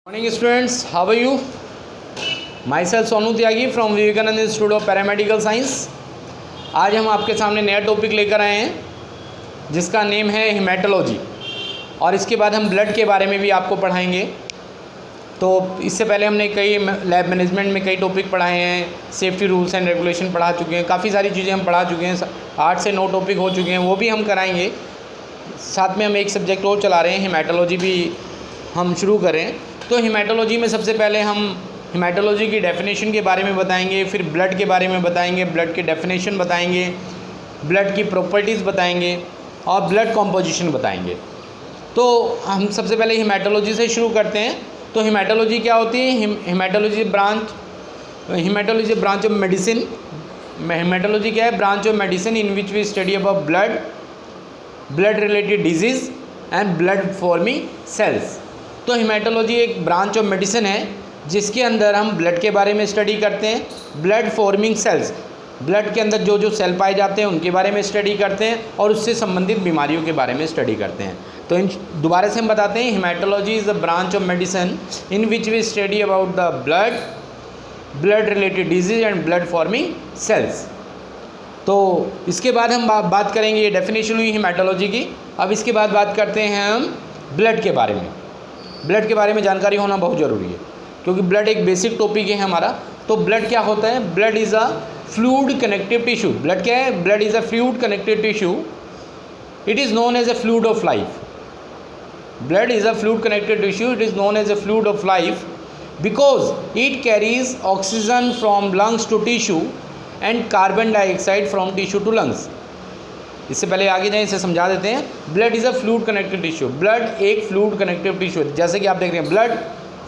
Morning students, how are you? Myself Sonu Tyagi from Vivekananda institute of paramedical science. आज हम आपके सामने नया टॉपिक लेकर आए हैं जिसका नेम है हिमेटोलॉजी, और इसके बाद हम ब्लड के बारे में भी आपको पढ़ाएंगे। तो इससे पहले हमने कई लैब मैनेजमेंट में कई टॉपिक पढ़ाए हैं, सेफ्टी रूल्स एंड रेगुलेशन पढ़ा चुके हैं, काफ़ी सारी चीज़ें हम पढ़ा चुके हैं, 8 से 9 टॉपिक हो चुके हैं, वो भी हम कराएंगे। साथ में हम एक सब्जेक्ट और चला रहे हैं, हिमेटोलॉजी भी हम शुरू करें। तो हिमेटोलॉजी में सबसे पहले हम हिमेटोलॉजी की डेफिनेशन के बारे में बताएंगे, फिर ब्लड के बारे में बताएंगे, ब्लड की डेफिनेशन बताएंगे, ब्लड की प्रॉपर्टीज़ बताएंगे और ब्लड कॉम्पोजिशन बताएंगे। तो हम सबसे पहले हिमेटोलॉजी से शुरू करते हैं। तो हिमेटोलॉजी क्या होती है? Haematology branch of medicine. Haematology क्या है? Branch of medicine in which we study about blood related diseases and blood forming cells. तो हिमेटोलॉजी एक ब्रांच ऑफ मेडिसिन है जिसके अंदर हम ब्लड के बारे में स्टडी करते हैं, ब्लड फॉर्मिंग सेल्स, ब्लड के अंदर जो जो सेल पाए जाते हैं उनके बारे में स्टडी करते हैं और उससे संबंधित बीमारियों के बारे में स्टडी करते हैं। तो इन दोबारा से हम बताते हैं, haematology is the branch of medicine in which we study about the blood related disease and blood forming cells. तो इसके बाद हम बात करेंगे, ये डेफिनेशन हुई हिमेटोलॉजी की। अब इसके बाद बात करते हैं हम ब्लड के बारे में। ब्लड के बारे में जानकारी होना बहुत ज़रूरी है क्योंकि ब्लड एक बेसिक टॉपिक है हमारा। तो ब्लड क्या होता है? Blood is a fluid connective tissue. Blood क्या है? Blood is a fluid connective tissue. It is known as a fluid of life. Blood is a fluid connective tissue. It is known as a fluid of life because it carries oxygen from lungs to tissue and carbon dioxide from tissue to lungs. इससे पहले आगे जाएं, इसे समझा देते हैं। Blood is a fluid connective tissue. Blood एक fluid connective tissue है, जैसे कि आप देख रहे हैं ब्लड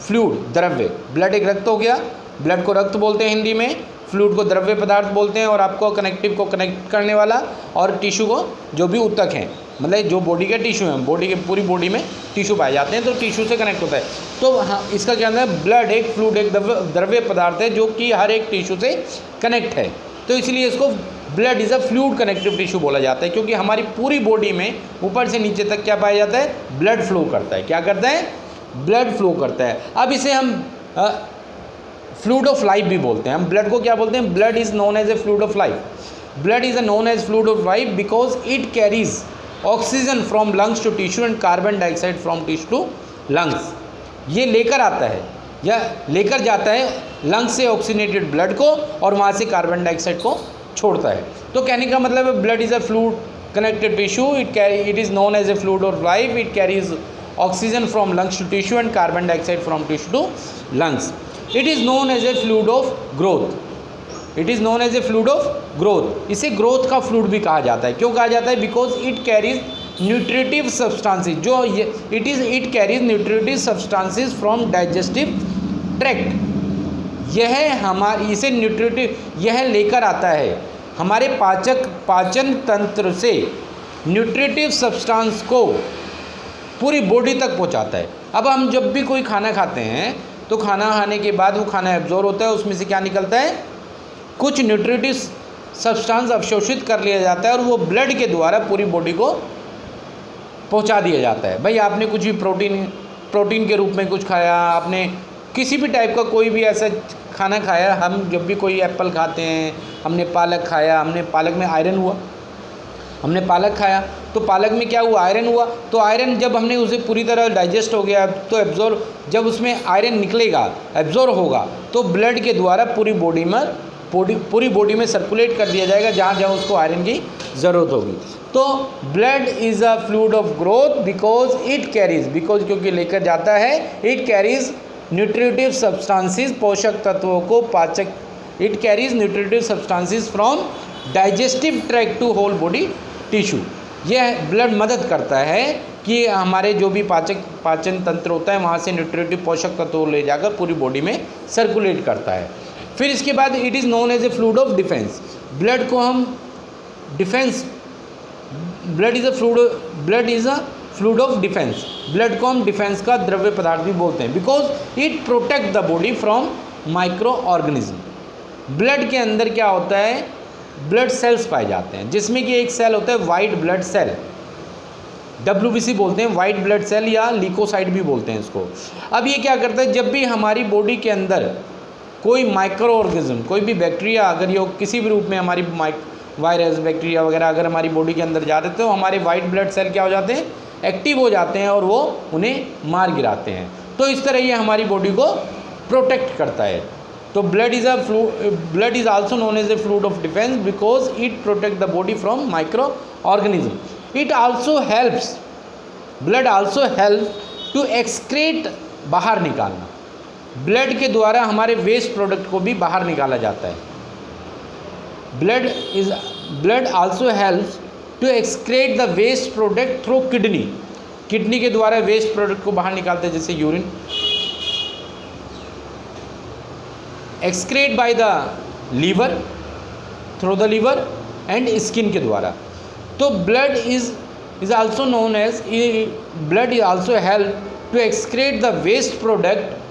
फ्लूइड द्रव्य। ब्लड एक रक्त हो गया, ब्लड को रक्त बोलते हैं हिंदी में, फ्लूइड को द्रव्य पदार्थ बोलते हैं, और आपको कनेक्टिव को कनेक्ट करने वाला, और टिश्यू को जो भी ऊतक हैं, मतलब जो बॉडी के टिश्यू हैं, बॉडी के पूरी बॉडी में टिश्यू पाए जाते हैं, तो टिश्यू से कनेक्ट होता है। तो हाँ, इसका क्या है? ब्लड एक फ्लूइड, एक द्रव्य पदार्थ है जो कि हर एक टिश्यू से कनेक्ट है। तो इसलिए इसको blood is a fluid connective tissue बोला जाता है, क्योंकि हमारी पूरी बॉडी में ऊपर से नीचे तक क्या पाया जाता है? ब्लड फ्लो करता है। क्या करता है? ब्लड फ्लो करता है। अब इसे हम फ्लूइड ऑफ लाइफ भी बोलते हैं। हम ब्लड को क्या बोलते हैं? Blood is known as a fluid of life. Blood is known as fluid of life because it carries oxygen from lungs to tissue and carbon dioxide from tissue to lungs. ये लेकर आता है या लेकर जाता है लंग्स से oxygenated blood को, और वहाँ से कार्बन डाइऑक्साइड को छोड़ता है। तो कहने का मतलब है, blood is a fluid connected tissue. It is known as a fluid of life. It carries oxygen from lungs to tissue and carbon dioxide from tissue to lungs. It is known as a fluid of growth. It is known as a fluid of growth. इसे growth का fluid भी कहा जाता है। क्यों कहा जाता है? Because it carries nutritive substances, जो it carries nutritive substances from digestive tract. इसे न्यूट्रिटिव, यह लेकर आता है हमारे पाचन तंत्र से न्यूट्रिटिव सब्सटेंस को पूरी बॉडी तक पहुंचाता है। अब हम जब भी कोई खाना खाते हैं तो खाना खाने के बाद वो खाना एब्जॉर्ब होता है, उसमें से क्या निकलता है? कुछ न्यूट्रिटिव सब्सटेंस अवशोषित कर लिया जाता है और वो ब्लड के द्वारा पूरी बॉडी को पहुंचा दिया जाता है। भाई आपने कुछ भी प्रोटीन के रूप में कुछ खाया, आपने किसी भी टाइप का कोई भी ऐसा खाना खाया, हम जब भी कोई एप्पल खाते हैं, हमने पालक खाया, हमने पालक में आयरन हुआ, हमने पालक खाया तो पालक में क्या हुआ? आयरन हुआ। तो आयरन जब हमने उसे पूरी तरह डाइजेस्ट हो गया तो एब्जॉर्ब, जब उसमें आयरन निकलेगा, एब्जॉर्ब होगा, तो ब्लड के द्वारा पूरी बॉडी में सर्कुलेट कर दिया जाएगा जहाँ जहाँ उसको आयरन की ज़रूरत होगी। तो blood is a fluid of growth because it carries, because क्योंकि लेकर जाता है, इट कैरीज न्यूट्रिटिव सब्सटेंसेस, पोषक तत्वों को it carries nutritive substances from digestive tract to whole body tissue. यह ब्लड मदद करता है कि हमारे जो भी पाचन तंत्र होता है वहाँ से न्यूट्रिटिव पोषक तत्वों ले जाकर पूरी बॉडी में सर्कुलेट करता है। फिर इसके बाद it is known as a fluid of defence. Blood को हम defence, blood is a fluid of defence. Blood को हम डिफेंस का द्रव्य पदार्थ भी बोलते हैं because it protect the body from micro organism. Blood के अंदर क्या होता है? ब्लड सेल्स पाए जाते हैं, जिसमें कि एक सेल होता है वाइट ब्लड सेल। WBC बोलते हैं, वाइट ब्लड सेल या ल्यूकोसाइट भी बोलते हैं इसको। अब ये क्या करता है, जब भी हमारी बॉडी के अंदर कोई माइक्रो ऑर्गेनिज्म, कोई भी बैक्टीरिया अगर ये किसी भी रूप में हमारी वायरस बैक्टीरिया वगैरह अगर हमारी बॉडी के अंदर जाते हैं तो हमारे वाइट ब्लड सेल क्या हो जाते हैं, एक्टिव हो जाते हैं और वो उन्हें मार गिराते हैं। तो इस तरह ये हमारी बॉडी को प्रोटेक्ट करता है। तो blood is also known as a fluid of defence because it protect the body from micro organism. It also helps, blood also help to excrete, बाहर निकालना। ब्लड के द्वारा हमारे वेस्ट प्रोडक्ट को भी बाहर निकाला जाता है। Blood also helps to excrete the waste product through kidney. Kidney के द्वारा वेस्ट प्रोडक्ट को बाहर निकालते हैं, जैसे urine. Excrete by the liver, through the liver and skin के द्वारा। तो blood is also known as, blood is also help to excrete the waste product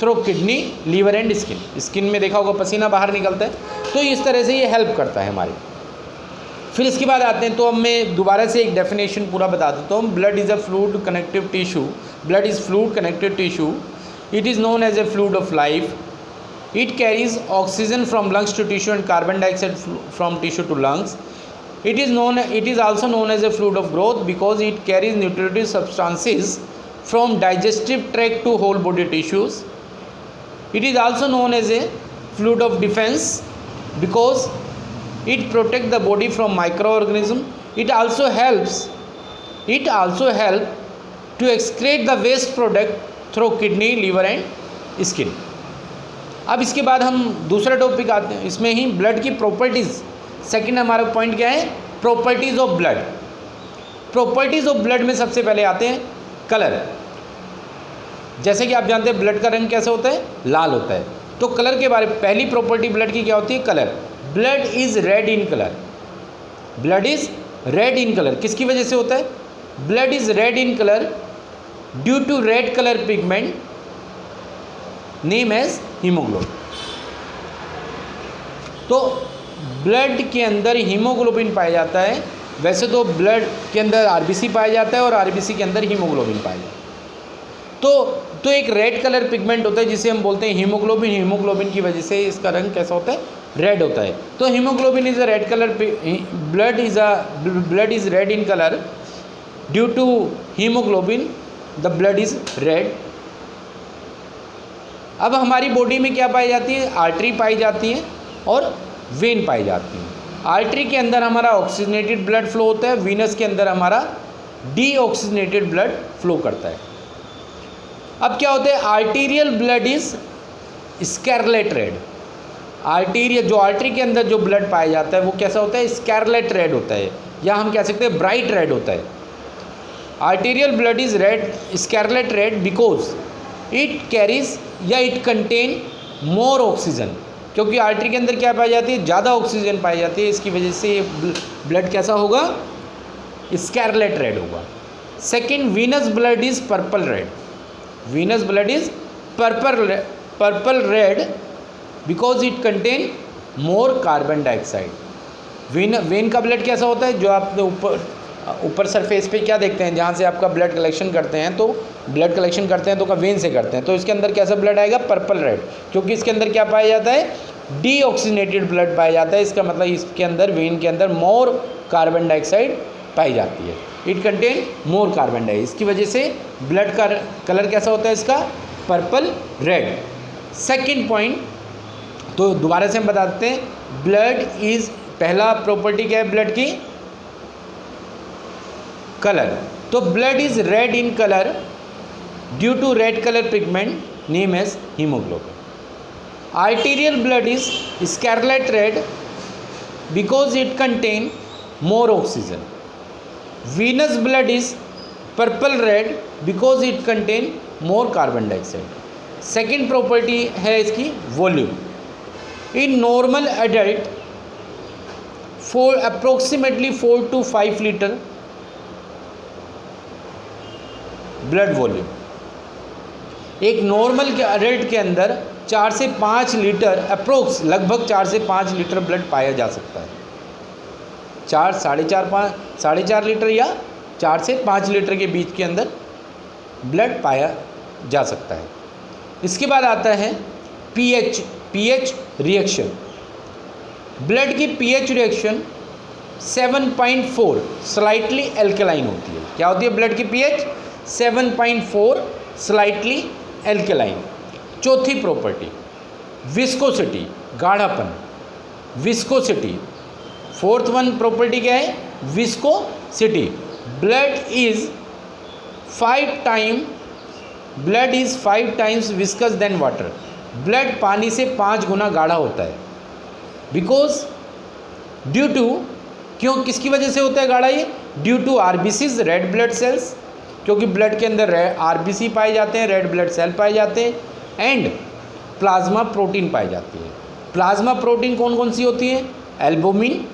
through kidney, liver and skin. Skin में देखा होगा पसीना बाहर निकलता है, तो इस तरह से ये हेल्प करता है हमारी। फिर इसके बाद आते हैं, तो अब मैं दोबारा से एक डेफिनेशन पूरा बता देता हूँ। Blood is a fluid connective tissue, blood is fluid connective tissue, it is known as a fluid of life, it carries oxygen from lungs to tissue and carbon dioxide from tissue to lungs. It is also known as a fluid of growth because it carries nutritive substances from digestive tract to whole body tissues. It is also known as a fluid of defense because it protects the body from microorganisms. It also helps to excrete the waste product through kidney, liver and skin. अब इसके बाद हम दूसरा topic आते हैं, इसमें ही blood की properties. Second हमारा पॉइंट क्या है, properties of blood. Properties of blood में सबसे पहले आते हैं कलर। जैसे कि आप जानते हैं ब्लड का रंग कैसे होता है, लाल होता है। तो कलर के बारे में पहली प्रॉपर्टी ब्लड की क्या होती है, colour. Blood is red in colour, blood is red in colour. किसकी वजह से होता है, blood is red in colour due to red colour pigment name as haemoglobin. तो ब्लड के अंदर हीमोग्लोबिन पाया जाता है। वैसे तो ब्लड के अंदर आरबीसी पाया जाता है और आरबीसी के अंदर हीमोग्लोबिन पाया जाता है। तो एक रेड कलर पिगमेंट होता है जिसे हम बोलते हैं हीमोग्लोबिन। हीमोग्लोबिन की वजह से इसका रंग कैसा होता है, रेड होता है। तो haemoglobin is a red colour, blood is red in colour due to haemoglobin, the blood is red. अब हमारी बॉडी में क्या पाई जाती है, आर्टरी पाई जाती है और वेन पाई जाती हैं। आर्टरी के अंदर हमारा ऑक्सीजनेटेड ब्लड फ्लो होता है, वीनस के अंदर हमारा डीऑक्सीजनेटेड ब्लड फ्लो करता है। अब क्या होता है, arterial blood is scarlet red. Arterial जो आर्टरी के अंदर जो ब्लड पाया जाता है वो कैसा होता है, स्कारलेट रेड होता है, या हम कह सकते हैं ब्राइट रेड होता है। Arterial blood is red, scarlet red because it carries या इट कंटेन मोर ऑक्सीजन। क्योंकि आर्टरी के अंदर क्या पाई जाती है, ज़्यादा ऑक्सीजन पाई जाती है, इसकी वजह से ब्लड कैसा होगा, स्कारलेट रेड होगा। Second, Venus blood is purple red. Venus blood is purple red because it contain more carbon dioxide. When का ब्लड कैसा होता है, जो आप ऊपर सरफेस पे क्या देखते हैं, जहाँ से आपका ब्लड कलेक्शन करते हैं, तो ब्लड कलेक्शन करते हैं तो का वेन से करते हैं, तो इसके अंदर कैसा ब्लड आएगा, पर्पल रेड, क्योंकि इसके अंदर क्या पाया जाता है, डीऑक्सीजनेटेड ब्लड पाया जाता है। इसका मतलब इसके अंदर वेन के अंदर मोर कार्बन डाइऑक्साइड पाई जाती है, it contain more carbon dioxide. इसकी वजह से ब्लड का कलर कैसा होता है इसका, पर्पल रेड। सेकेंड पॉइंट, तो दोबारा से हम बता देते हैं, ब्लड इज, पहला प्रॉपर्टी क्या है ब्लड की, कलर। तो blood is red in colour due to red colour pigment name as haemoglobin. Arterial blood is scarlet red because it contain more oxygen. Venous blood is purple red because it contain more carbon dioxide. Second property है इसकी volume. In normal adult approximately 4 to 5 litre blood volume. एक normal के adult के अंदर 4 से 5 litre approx, लगभग 4 से 5 litre blood पाया जा सकता है। 4, 4.5, 4.5 लीटर या 4 से 5 लीटर के बीच के अंदर ब्लड पाया जा सकता है। इसके बाद आता है पीएच रिएक्शन। ब्लड की पीएच रिएक्शन 7.4 स्लाइटली एल्कलाइन होती है। क्या होती है ब्लड की पीएच? 7.4 slightly alkaline. चौथी प्रॉपर्टी विस्कोसिटी, गाढ़ापन, विस्कोसिटी। फोर्थ वन प्रॉपर्टी क्या है? Viscosity. Blood is 5 times viscous than water. Blood पानी से 5 गुना गाढ़ा होता है। बिकॉज ड्यू टू, क्यों, किसकी वजह से होता है गाढ़ा ये? Due to RBCs, red blood cells, क्योंकि ब्लड के अंदर आरबीसी पाए जाते हैं, रेड ब्लड सेल पाए जाते हैं, एंड प्लाज्मा प्रोटीन पाई जाती है। प्लाज्मा प्रोटीन कौन कौन सी होती है? Albumin,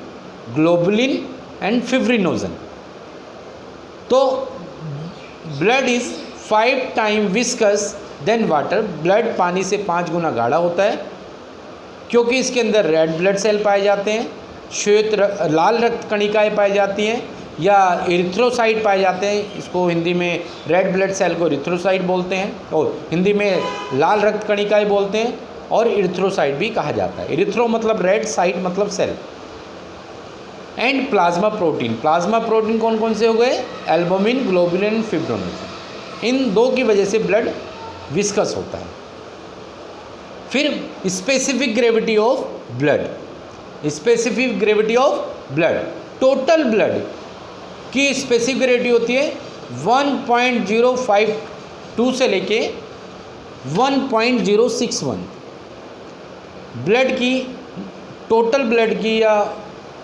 globulin and fibrinogen. तो blood is 5 time viscous than water. Blood पानी से 5 गुना गाढ़ा होता है क्योंकि इसके अंदर रेड ब्लड सेल पाए जाते हैं, श्वेत लाल रक्त कणिकाएँ पाई जाती हैं, या इरिथ्रोसाइट पाए जाते हैं। इसको हिंदी में रेड ब्लड सेल को इरिथ्रोसाइट बोलते हैं, और हिंदी में लाल रक्त कणिकाएँ बोलते हैं, और इरिथ्रोसाइट भी कहा जाता है। इरिथ्रो मतलब रेड, साइट मतलब cell. And plasma protein. Plasma protein कौन कौन से हो गए? Albumin, globulin, fibrinogen. इन दो की वजह से ब्लड विस्कस होता है। फिर specific gravity of blood. Specific gravity of blood, total blood की स्पेसिफिक ग्रेविटी होती है 1.052 से लेके 1.061। ब्लड की, टोटल ब्लड की या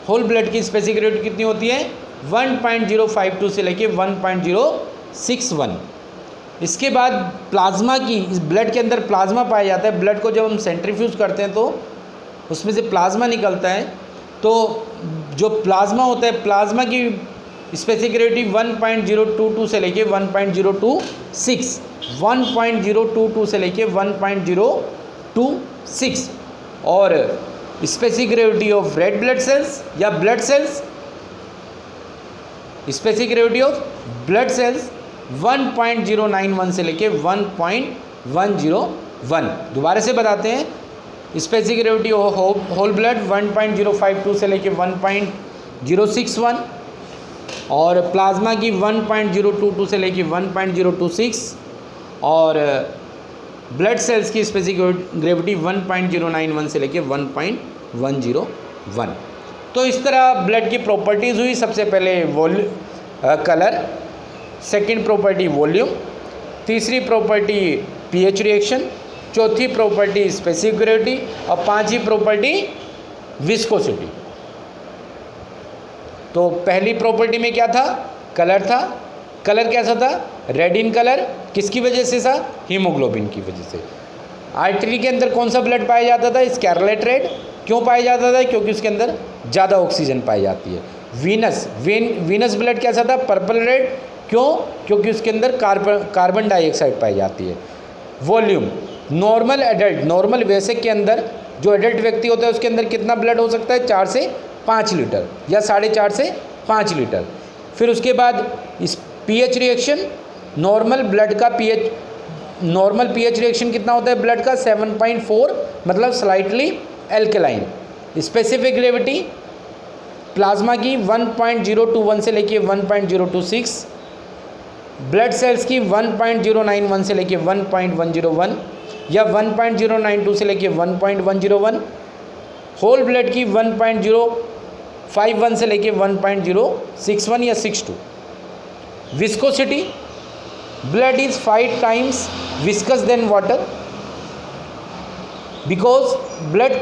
होल ब्लड की स्पेसिफिक ग्रेविटी कितनी होती है? 1.052 से लेके 1.061। इसके बाद प्लाज्मा की, इस ब्लड के अंदर प्लाज्मा पाया जाता है। ब्लड को जब हम सेंट्रीफ्यूज करते हैं तो उसमें से प्लाज्मा निकलता है। तो जो प्लाज्मा होता है, प्लाज्मा की स्पेसिफिक ग्रेविटी 1.022 से लेके 1.026, 1.022 से लेके 1.026। और specific gravity of red blood cells या blood cells, specific gravity of blood cells 1.091 से लेके 1.101। दोबारा से बताते हैं, specific gravity of whole blood 1.052 से लेके 1.061, और प्लाज्मा की 1.022 से लेके 1.026, और ब्लड सेल्स की स्पेसिफिक ग्रेविटी 1.091 से लेके 1.101। तो इस तरह ब्लड की प्रॉपर्टीज़ हुई। सबसे पहले कलर, सेकंड प्रॉपर्टी वॉल्यूम, तीसरी प्रॉपर्टी पीएच रिएक्शन, चौथी प्रॉपर्टी स्पेसिफिक ग्रेविटी, और पांचवी प्रॉपर्टी विस्कोसिटी। तो पहली प्रॉपर्टी में क्या था? कलर था। कलर कैसा था? Red in colour. किसकी वजह से था? हीमोग्लोबिन की वजह से। आर्टरी के अंदर कौन सा ब्लड पाया जाता था? Scarlet red. क्यों पाया जाता था? क्योंकि उसके अंदर ज़्यादा ऑक्सीजन पाई जाती है। वीनस ब्लड कैसा था? Purple red. क्यों? क्योंकि उसके अंदर कार्बन डाइऑक्साइड पाई जाती है। वॉल्यूम, नॉर्मल एडल्ट, नॉर्मल वयस्क के अंदर जो एडल्ट व्यक्ति होता है उसके अंदर कितना ब्लड हो सकता है? 4 से 5 लीटर या 4.5 से 5 लीटर। फिर उसके बाद इस पीएच रिएक्शन, नॉर्मल ब्लड का पीएच, नॉर्मल पीएच रिएक्शन कितना होता है ब्लड का? 7.4, मतलब slightly alkaline. Specific gravity plasma की 1.021 से लेके 1.026, ब्लड सेल्स की 1.091 से लेके 1.101 या 1.092 से लेके 1.101, होल ब्लड की 1.051 से लेके 1.061 या 62। Viscosity, blood is 5 times viscous than water because blood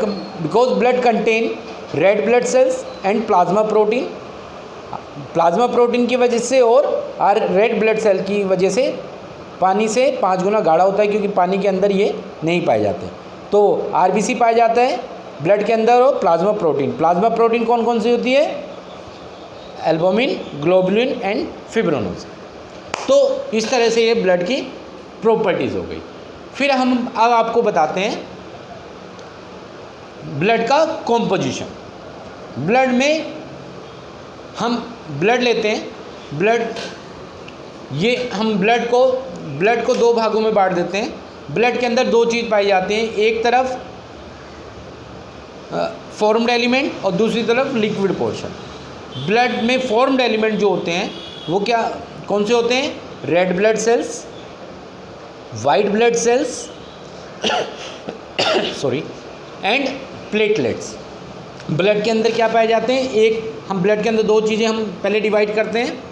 contain red blood cells and plasma protein। Plasma protein की वजह से और रेड ब्लड सेल की वजह से पानी से 5 गुना गाढ़ा होता है, क्योंकि पानी के अंदर ये नहीं पाए जाते। तो आरबीसी पाया जाता है ब्लड के अंदर, और प्लाज्मा प्रोटीन कौन कौन सी होती है? Albumin, globulin and fibrinogen. तो इस तरह से ये ब्लड की प्रॉपर्टीज़ हो गई। फिर हम अब आपको बताते हैं ब्लड का कॉम्पोजिशन। ब्लड में हम ब्लड लेते हैं, ब्लड, ये हम ब्लड को दो भागों में बांट देते हैं। ब्लड के अंदर दो चीज़ पाई जाती हैं, एक तरफ फॉर्म्ड एलिमेंट और दूसरी तरफ लिक्विड पोर्शन। ब्लड में फॉर्म्ड एलिमेंट जो होते हैं वो कौन से होते हैं? Red blood cells, white blood cells sorry, and platelets. Blood के अंदर क्या पाए जाते हैं? हम ब्लड के अंदर दो चीज़ें हम पहले डिवाइड करते हैं,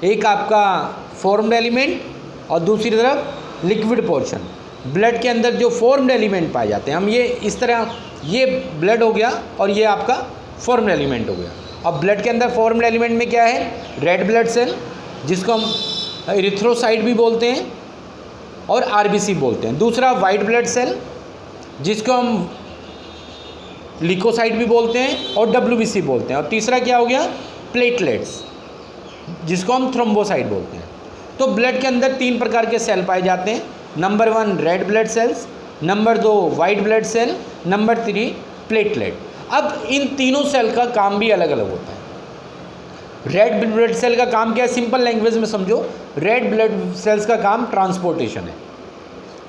एक आपका फॉर्म्ड एलिमेंट और दूसरी तरफ लिक्विड पोर्शन। ब्लड के अंदर जो फॉर्म्ड एलिमेंट पाए जाते हैं, हम ये इस तरह, ये ब्लड हो गया और ये आपका फॉर्म्ड एलिमेंट हो गया। अब ब्लड के अंदर फॉर्म्ड एलिमेंट में क्या है? रेड ब्लड सेल, जिसको हम इरिथ्रोसाइट भी बोलते हैं और आरबीसी बोलते हैं। दूसरा वाइट ब्लड सेल, जिसको हम ल्यूकोसाइट भी बोलते हैं और डब्ल्यूबीसी बोलते हैं। और तीसरा क्या हो गया? प्लेटलेट्स, जिसको हम थ्रोम्बोसाइट बोलते हैं। तो ब्लड के अंदर 3 प्रकार के सेल पाए जाते हैं। Number 1 red blood cells, number 2 white blood cell, number 3 platelet. अब इन तीनों सेल का काम भी अलग अलग होता है। रेड ब्लड सेल का काम क्या है? सिंपल लैंग्वेज में समझो, रेड ब्लड सेल्स का काम ट्रांसपोर्टेशन है।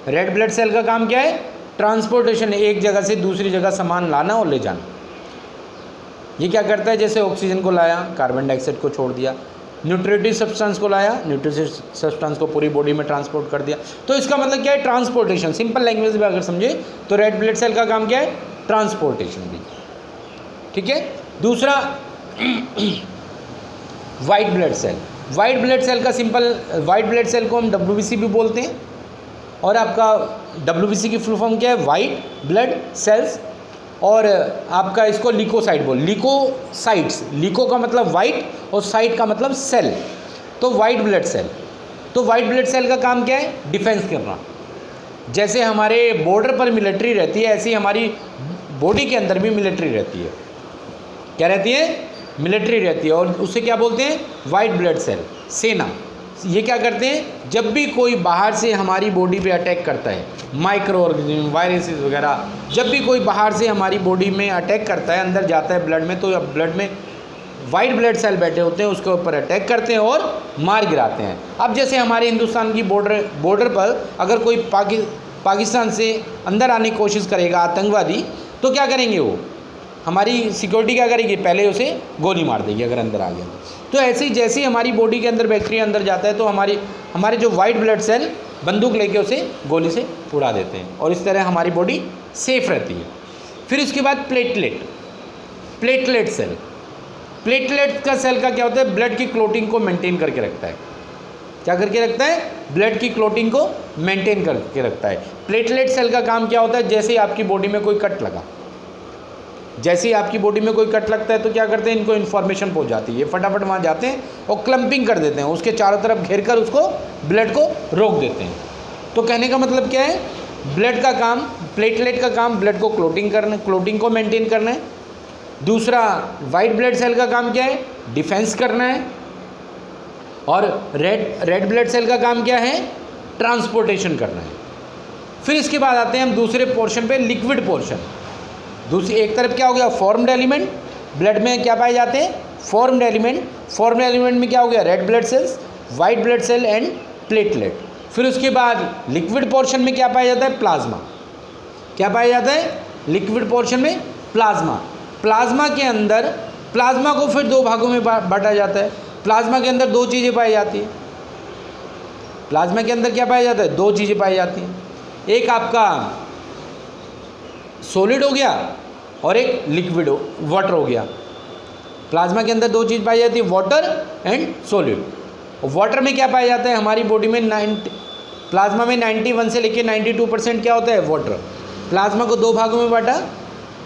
रेड ब्लड सेल का काम क्या है? ट्रांसपोर्टेशन है, एक जगह से दूसरी जगह सामान लाना और ले जाना। ये क्या करता है? जैसे ऑक्सीजन को लाया, कार्बन डाइऑक्साइड को छोड़ दिया, न्यूट्रिटिव सब्सटेंस को लाया, न्यूट्रिटिव सब्सटेंस को पूरी बॉडी में ट्रांसपोर्ट कर दिया। तो इसका मतलब क्या है? ट्रांसपोर्टेशन। सिंपल लैंग्वेज में अगर समझे तो रेड ब्लड सेल का काम क्या है? ट्रांसपोर्टेशन भी। ठीक है। दूसरा white blood cell. White blood cell का सिंपल, वाइट ब्लड सेल को हम डब्ल्यूबीसी भी बोलते हैं, और आपका डब्ल्यूबीसी की फुल फॉर्म क्या है? White blood cells. और आपका इसको ल्यूकोसाइट ल्यूकोसाइट्स, ल्यूको का मतलब वाइट और साइट का मतलब सेल, तो वाइट ब्लड सेल। तो वाइट ब्लड सेल का काम क्या है? डिफेंस करना। जैसे हमारे बॉर्डर पर मिलिट्री रहती है, ऐसी हमारी बॉडी के अंदर भी मिलिट्री रहती है। क्या रहती है? मिलिट्री रहती है। और उसे क्या बोलते हैं? वाइट ब्लड सेल, सेना। ये क्या करते हैं? जब भी कोई बाहर से हमारी बॉडी पे अटैक करता है, माइक्रो ऑर्गेनिज्म, वायरसेस वगैरह, जब भी कोई बाहर से हमारी बॉडी में अटैक करता है, अंदर जाता है ब्लड में, तो ब्लड में वाइट ब्लड सेल बैठे होते हैं, उसके ऊपर अटैक करते हैं और मार गिराते हैं। अब जैसे हमारे हिंदुस्तान की बॉर्डर पर अगर कोई पाकिस्तान से अंदर आने की कोशिश करेगा आतंकवादी, तो क्या करेंगे? वो हमारी सिक्योरिटी क्या करेगी? पहले उसे गोली मार देगी अगर अंदर आ गया। तो ऐसे ही जैसे ही हमारी बॉडी के अंदर बैक्टीरिया अंदर जाता है, तो हमारे जो वाइट ब्लड सेल बंदूक लेके उसे गोली से उड़ा देते हैं, और इस तरह हमारी बॉडी सेफ रहती है। फिर उसके बाद प्लेटलेट सेल। प्लेटलेट का सेल का क्या होता है? ब्लड की क्लोटिंग को मेंटेन करके रखता है। क्या करके रखता है? ब्लड की क्लोटिंग को मेंटेन करके रखता है। प्लेटलेट सेल का काम क्या होता है? जैसे ही आपकी बॉडी में कोई कट लगा, जैसे ही आपकी बॉडी में कोई कट लगता है, तो क्या करते हैं? इनको इन्फॉर्मेशन पहुंच जाती है, फटाफट वहाँ जाते हैं और क्लम्पिंग कर देते हैं, उसके चारों तरफ घेर कर उसको, ब्लड को रोक देते हैं। तो कहने का मतलब क्या है? ब्लड का काम, प्लेटलेट का काम ब्लड को क्लोटिंग को मेंटेन करना है। दूसरा वाइट ब्लड सेल का काम क्या है? डिफेंस करना है। और रेड ब्लड सेल का काम क्या है? ट्रांसपोर्टेशन करना है। फिर इसके बाद आते हैं हम दूसरे पोर्शन पे, लिक्विड पोर्शन। दूसरी एक तरफ क्या हो गया? Formed element. ब्लड में क्या पाए जाते हैं? फॉर्म्ड एलिमेंट में क्या हो गया? Red blood cells, white blood cell and platelet. फिर उसके बाद लिक्विड पोर्शन में क्या पाया जाता है? प्लाज्मा। क्या पाया जाता है? लिक्विड पोर्शन में प्लाज्मा। प्लाज्मा के अंदर, प्लाज्मा को फिर 2 भागों में बांटा जाता है। प्लाज्मा के अंदर 2 चीज़ें पाई जाती हैं। प्लाज्मा के अंदर क्या पाया जाता है? 2 चीज़ें पाई जाती हैं। एक आपका सॉलिड हो गया और एक लिक्विड वाटर हो गया। प्लाज्मा के अंदर 2 चीज़ पाई जाती है, वाटर एंड सॉलिड। वाटर में क्या पाया जाता है? हमारी बॉडी में प्लाज्मा में 91 से लेकर 92% क्या होता है? वाटर। प्लाज्मा को 2 भागों में बांटा,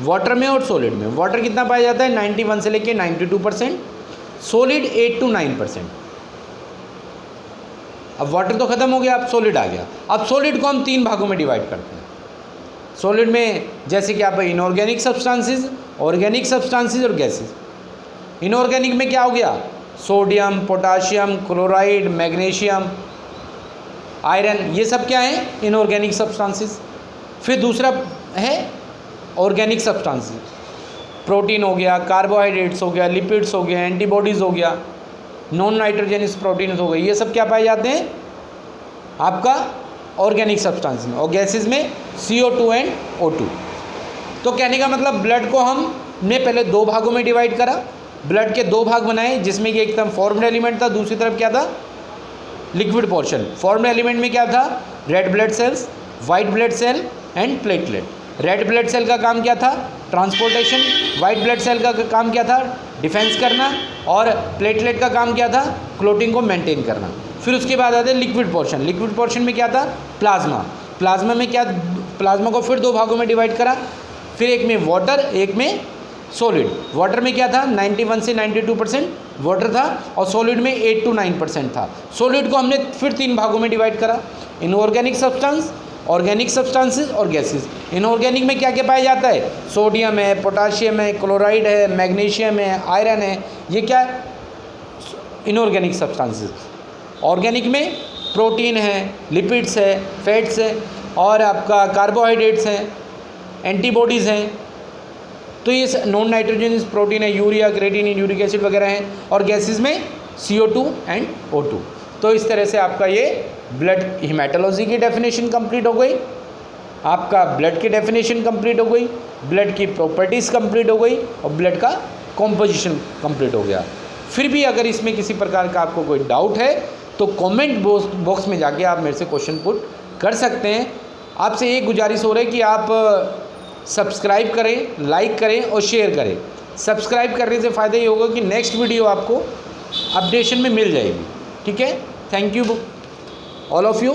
वाटर में और सॉलिड में। वाटर कितना पाया जाता है? 91 से लेकर 92%, सॉलिड 8 to 9%। अब वाटर तो खत्म हो गया, अब सॉलिड आ गया। अब सॉलिड को हम 3 भागों में डिवाइड करते हैं। सॉलिड में जैसे कि आप इनऑर्गेनिक सब्सटेंसेस, ऑर्गेनिक सब्सटेंसेस और गैसेस। इनऑर्गेनिक में क्या हो गया? Sodium, potassium, chloride, magnesium, iron, ये सब क्या है? Inorganic substances. फिर दूसरा है ऑर्गेनिक सब्सटेंसेस। प्रोटीन हो गया, कार्बोहाइड्रेट्स हो गया, लिपिड्स हो गया, एंटीबॉडीज़ हो गया, नॉन नाइट्रोजेनियस प्रोटीन हो गए, ये सब क्या पाए जाते हैं आपका ऑर्गेनिक सब्सटेंस में, और गैसेज में CO2 एंड O2। तो कहने का मतलब ब्लड को हमने पहले दो भागों में डिवाइड करा, ब्लड के दो भाग बनाए, जिसमें कि एक तरफ फॉर्म्ड एलिमेंट था, दूसरी तरफ क्या था लिक्विड पोर्शन। फॉर्म्ड एलिमेंट में क्या था red blood cells, white blood cell and platelet. Red blood cell का काम क्या था ट्रांसपोर्टेशन, वाइट ब्लड सेल का काम क्या था डिफेंस करना, और प्लेटलेट का काम क्या था क्लोटिंग को मेंटेन करना। फिर उसके बाद आते हैं लिक्विड पोर्शन। लिक्विड पोर्शन में क्या था प्लाज्मा। प्लाज्मा में क्या, प्लाज्मा को फिर दो भागों में डिवाइड करा, फिर एक में वाटर एक में सॉलिड। वाटर में क्या था 91 से 92% वाटर था, और सॉलिड में 8 to 9% था। सॉलिड को हमने फिर तीन भागों में डिवाइड करा, इनऑर्गेनिक सब्सटेंस, ऑर्गेनिक सब्सटेंसेस और गैसेस। इनऑर्गेनिक में क्या क्या पाया जाता है सोडियम है, पोटाशियम है, क्लोराइड है, मैग्नीशियम है, आयरन है, ये क्या है इनऑर्गेनिक सब्सटेंसेस। ऑर्गेनिक में प्रोटीन है, लिपिड्स है, फैट्स है, और आपका कार्बोहाइड्रेट्स हैं, एंटीबॉडीज़ हैं। तो ये नॉन नाइट्रोजनस प्रोटीन है, यूरिया, क्रेटिनिन, यूरिक एसिड वगैरह हैं, और गैसेस में CO2 एंड O2। तो इस तरह से आपका ये ब्लड हिमेटोलॉजी की डेफिनेशन कंप्लीट हो गई, आपका ब्लड की डेफिनेशन कंप्लीट हो गई, ब्लड की प्रॉपर्टीज़ कंप्लीट हो गई, और ब्लड का कॉम्पोजिशन कंप्लीट हो गया। फिर भी अगर इसमें किसी प्रकार का आपको कोई डाउट है तो कमेंट बॉक्स में जाके आप मेरे से क्वेश्चन पुट कर सकते हैं। आपसे ये गुजारिश हो रही है कि आप सब्सक्राइब करें, लाइक करें और शेयर करें। सब्सक्राइब करने से फ़ायदा ये होगा कि नेक्स्ट वीडियो आपको अपडेशन में मिल जाएगी। ठीक है, thank you all of you.